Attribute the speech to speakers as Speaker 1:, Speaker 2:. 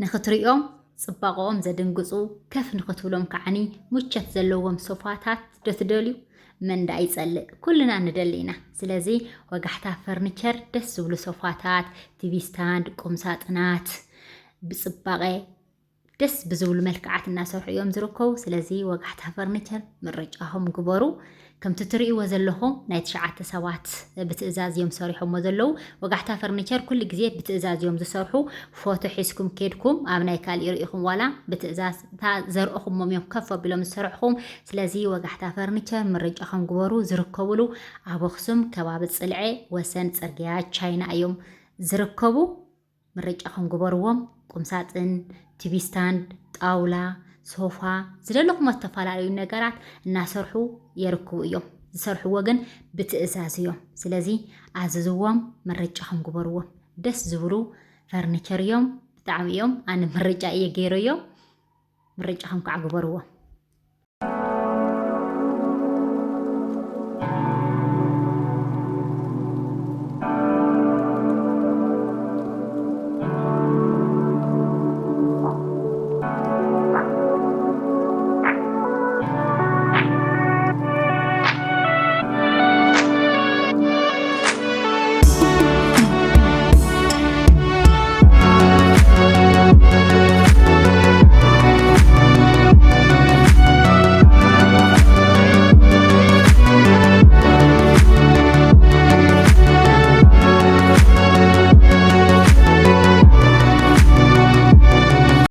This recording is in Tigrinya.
Speaker 1: ንኽትሪኦም ጽባቆኦም ዘደንግጹ ከፍ ንኽትብሎም ከዓኒ ሙቸት ዘለዎም ሶፋታት ደትደልዩ መንዳ ይጸልእ ኩልና ንደሊና ስለዚ ወጋሕታ ፈርኒቸር ደስ ዝብሉ ሶፋታት ቲቪ ስታንድ ቁም ሳጥናት ብጽባቀ ደስ ብዝብሉ መልክዓት እናሰርሑ እዮም ዝርከቡ ስለዚ ወጋሕታ ፈርኒቸር ምርጫኹም ግበሩ ከምቲ ትርእይዎ ዘለኹም ናይ 9 ሰባት ብትእዛዝ እዮም ሰሪሖምዎ ዘለዉ ወጋሕታ ፈርኒቸር ኩሉ ግዜ ብትእዛዝ እዮም ዝሰርሑ ፎቶ ሒዝኩም ከድኩም ኣብ ናይ ካልእ ርኢኹም ዋላ ብትእዛዝ ዘርኢኹምዎም እዮም ከፍ ኣቢሎም ዝሰርሑኹም ስለዚ ወጋሕታ ፈርኒቸር ምርጫኹም ግበሩ ዝርከብሉ ኣብ ኣኽሱም ከባቢ ጽልዐ ወሰን ጽርግያ ቻይና እዮም ዝርከቡ ምርጫኹም ግበርዎም ቁምሳጥን ቲቪ ስታንድ ጣውላ ሶፋ ዝደለኹም ተፈላለዩ ነገራት እናሰርሑ ይርከቡ እዮም ዝሰርሕዎ ግን ብትእዛዝ እዮም ስለዚ ኣዝዝዎም ምርጫኹም ግበርዎም ደስ ዝብሉ ፈርኒቸር እዮም ብጣዕሚ እዮም ኣነ ምርጫ እየ ገይረዮም ምርጫኹም ከዓ ግበርዎም